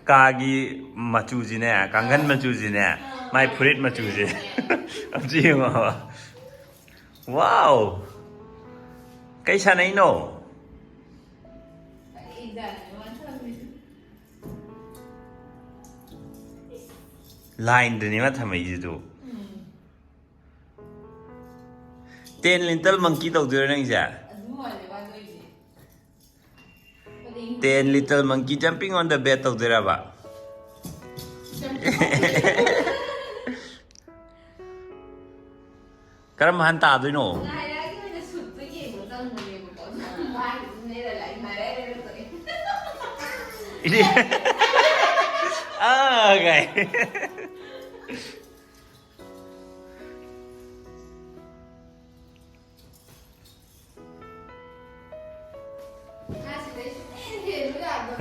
ꯀꯥꯒꯤ ꯃꯆꯨꯁꯤꯅꯦ ꯀꯥꯡꯈꯟ ꯃꯆꯨꯁꯤꯅꯦ ꯃꯥꯏ ꯐꯨꯔꯤꯠ ꯃꯆꯨꯁꯦ ꯑꯝꯇ ꯌꯦꯡꯉꯣ ꯋꯥꯎ ꯀꯩ ꯁꯥꯟꯅꯩꯅꯣ ꯂꯥꯏꯟꯗꯅꯦ ꯃꯥ ꯊꯝꯃꯛꯏꯁꯤꯗꯨ 10 little monkey ꯇꯧꯗꯣꯏꯔꯣ ꯅꯪꯁꯦ 10 little monkey jumping on the bed ꯇꯧꯗꯣꯏꯔꯕ ꯀꯔꯝ ꯍꯥꯟ ꯇꯥꯗꯣꯏꯅꯣ ꯒꯥꯏ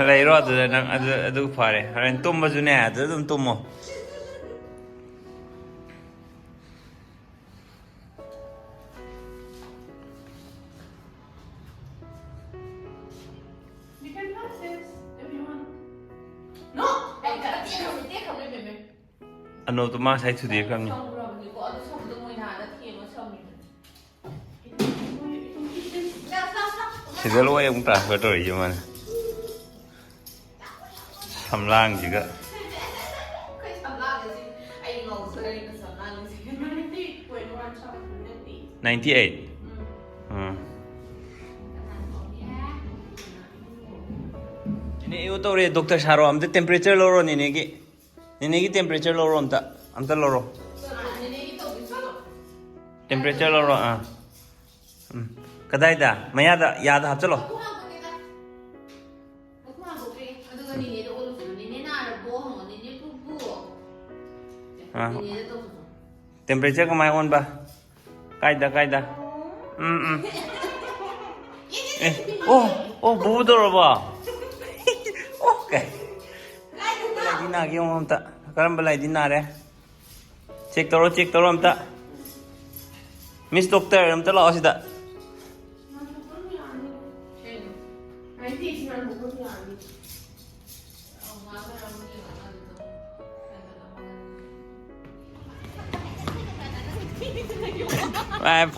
ꯂꯩꯔꯣ ꯑꯗꯨꯗ ꯅꯪ ꯑꯗꯨ ꯐꯔꯦ ꯍꯣꯔꯦꯟ ꯇꯨꯝꯕꯁꯨꯅꯦ ꯑꯗꯨꯗ ꯑꯗꯨꯝ ꯇꯨꯝꯃꯣ ꯑꯅꯣꯞꯇꯣ ꯃꯥ ꯉꯁꯥꯏ ꯊꯨꯗꯦꯛꯈ꯭ꯔꯕꯅꯤ ꯁꯤꯗ ꯂꯣꯏ ꯑꯃꯨꯛ ꯇ꯭ꯔꯥꯟꯁꯐꯔ ꯇꯧꯔꯛꯏꯁꯦ ꯃꯥꯅ ꯁꯝꯂꯥꯡꯁꯤꯒ 98 ꯅꯦ ꯑꯩ ꯇꯧꯔꯦ ꯗꯣꯛꯇꯔ ꯁꯥꯔꯣ ꯑꯝꯇ ꯇꯦꯝꯄꯔꯦꯆꯔ ꯂꯧꯔꯣ ꯅꯦꯅꯦꯒꯤ ꯇꯦꯝꯄꯔꯦꯆꯔ ꯂꯧꯔꯣ ꯑꯝꯇ ꯂꯧꯔꯣ ꯇꯦꯝꯄꯔꯦꯆꯔ ꯂꯧꯔꯣ ꯀꯗꯥꯏꯗ ꯃꯌꯥꯗ ꯌꯥꯗ ꯍꯥꯞꯆꯜꯂꯣ ꯇꯦꯝꯄꯔꯦꯆꯔ ꯀꯃꯥꯏ ꯑꯣꯟꯕ ꯀꯥꯏꯗ ꯑꯣ ꯕꯨꯕꯨꯗꯧꯔꯕꯣ ꯂꯥꯏꯗꯤ ꯅꯥꯒꯦ ꯌꯦꯡꯉꯣ ꯑꯝꯇ ꯀꯔꯝꯕ ꯂꯥꯏꯗꯤ ꯅꯥꯔꯦ ꯆꯦꯛ ꯇꯧꯔꯣ ꯑꯝꯇ ꯃꯤꯁ ꯗꯣꯛꯇꯔ ꯑꯝꯇ ꯂꯥꯛꯑꯣ ꯁꯤꯗ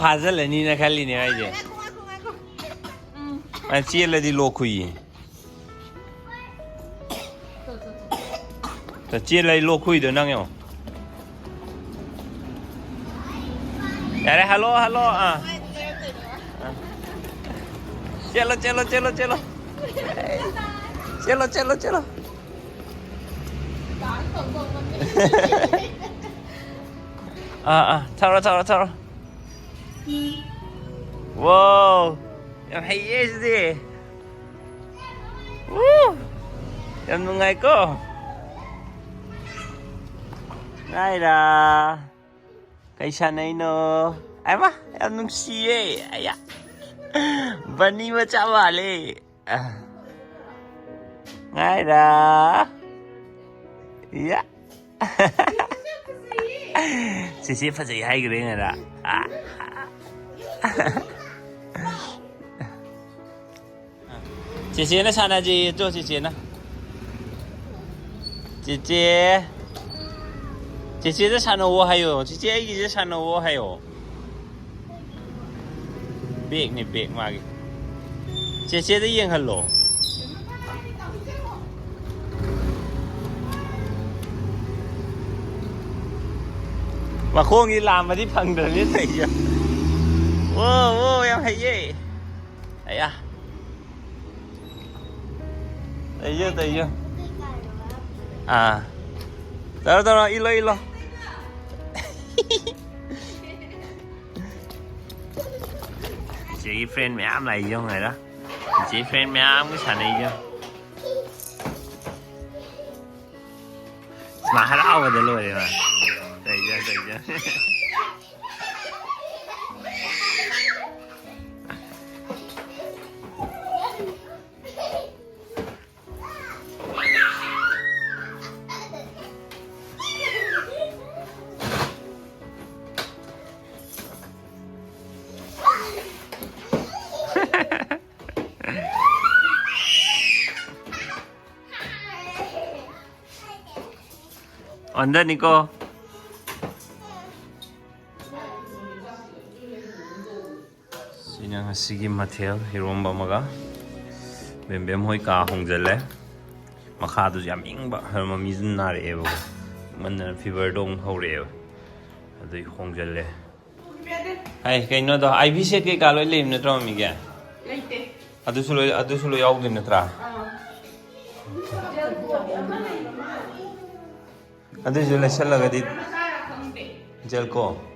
ꯐꯥꯖꯤꯜꯂꯅꯤꯅ ꯈꯜꯂꯤꯅꯦ ꯑꯩꯁꯦ ꯆꯦꯜꯂꯗꯤ ꯂꯣꯛ ꯈꯨꯏꯌꯦ ꯆꯦꯜꯂꯗꯤ ꯂꯣꯛ ꯈꯨꯏꯗꯣ ꯅꯪ ꯌꯦꯡꯉꯣ ꯌꯥꯔꯦ ꯍꯜꯂꯣ चलो thorough wow em hay gì em nungay ko ngay ra kaysa na ino ay ba em nung siye aya bani macha wale ngay ra ya Sisi fazay hay green na Chị nó sao là gì cho chị nó chị nó sao nó hay rồi chị ấy gì sao nó hay rồi biết mà chị nó yên hello mà khô đi làm mà đi phần được như thế chưa wow em thấy gì đấy à thấy chưa à đó ilo chị friend mẹ ám này vô này đó chị friend mẹ ám cái sàn này vô mà hết áo rồi được luôn rồi mà thấy chưa 언더니까 그냥 시기 마텔 이런 바마가 뱀뱀 호이까 홍젤레 마카도 ям 잉바 하면 미준 나래요 만나 피버동 호래요 아주 홍젤레 아이 그이노도 아이비세 그 갈로 레임 너트로 미게 레이테 아두술로 야우드 너트라 아두술로 샬라가디 젤코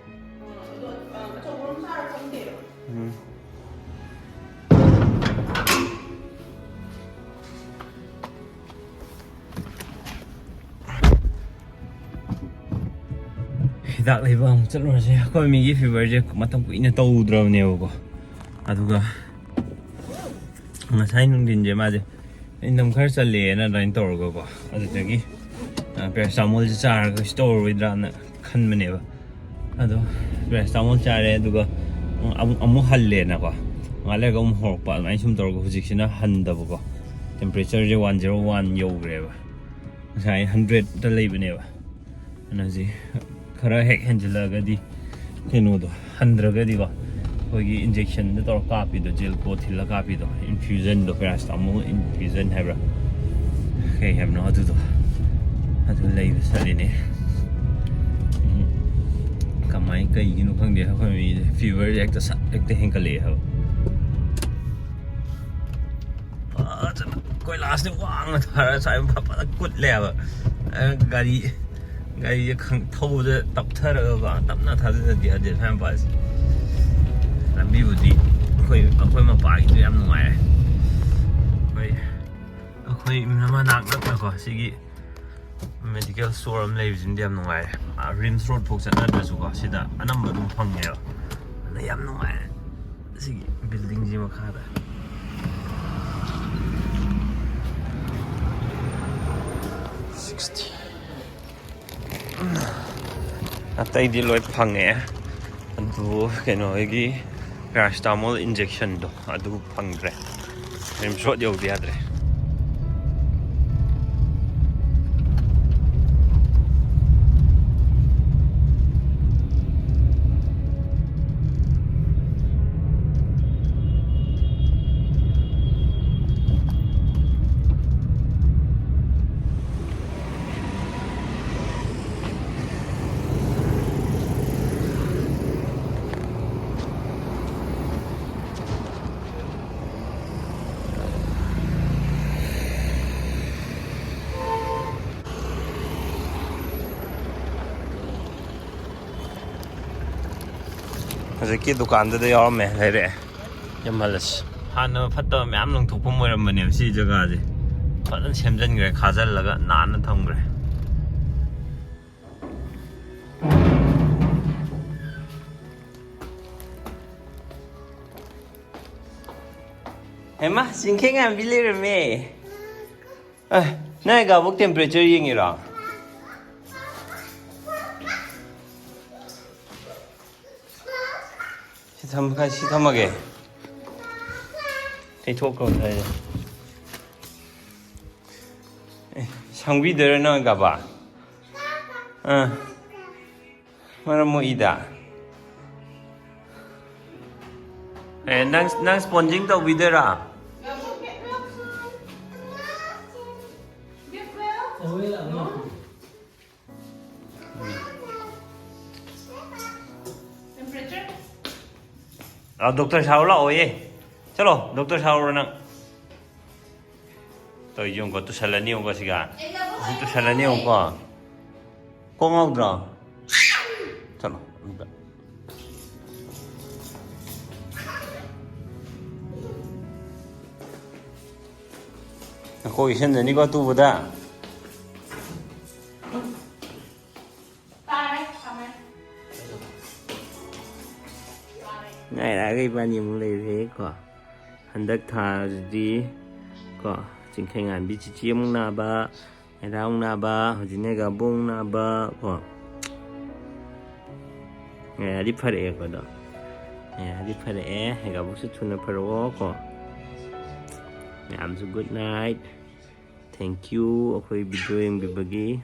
hidak leba ang chalur siya ako migi fever je matang ko ina tawudraw niyo ko aduga ngasay nung din je maje indam khar challe na rain tor go ko adutagi paracetamol char ko store widra na khan mane ba ado paracetamol chare aduga amu halle na ko ngale ga hor pa mai sum tor ko hujik sina handa ko temperature je 101 yogre ba ngasay 100 da leba ne ba anaji खरा हेक हेंजलगदी केनोदो हंद्रगदीबा कोगी injection the तोर कापीदो jail को थिला कापीदो infusion दो paracetamol infusion हैब्रा के हैबनो अदुदो अदु लेब सलिने कमाई कईगिनो खंगदे खमी fever एकता हेंकले ह कोई लास्ट ने वांग थारा साइम पापा कुट लेब गाड़ी गाड़ी थौबदे तपथरगा तपना थाददि हदे फैम पास लंबीबुदी अखोई मपागी याम नुंगाय अखोई ममा नाक नको सिगी मेडिकल स्टोर अम लेबिजिन याम नुंगाय रिम्स रोड फोक चनदसु को सिदा अनंबा दुम फंगेयो ना याम नुंगाय सिगी बिल्डिंग जी मखादा अतैदि लोय फंगे अदु केनोगी पैरासिटामोल इंजेक्शन दो अदु फंग्रे रिम्स रोड यौदि याद्रे हजकी दुकान दे यार में लेरे यमलस हाना फत्ता मैम लंग थोप मोरम बने सी जगह जे फदन सेमजन ग्रे खाजल लगा नान थमग्रे हेमा सिंखेंग am बिलेर में ना गा बुक टेंपरेचर यिंगिरा 시탐하게 대토거 돼. 상비들은 가봐. 말은 뭐 이다. 난 스펀징 더 위더라. डॉक्टर साहब लाओ ये चलो डॉक्टर साहब ना तो यूं को तो सलानी होगा सिगा तो सलानी होगा कौन आउटरा चलो कोई सेंध नहीं को तू बता này là cái bao nhiêu một lời thế có hành đất thà gì có chính khách ngàn bị chỉ chiếm na ba ngày ra ông na ba hoặc chính này gặp bông na ba có ngày đi phát đẹp rồi đó ngày đi phát đẹp ngày gặp bông sức chun là phát rõ có ngày am so good night thank you okay video em bị bagi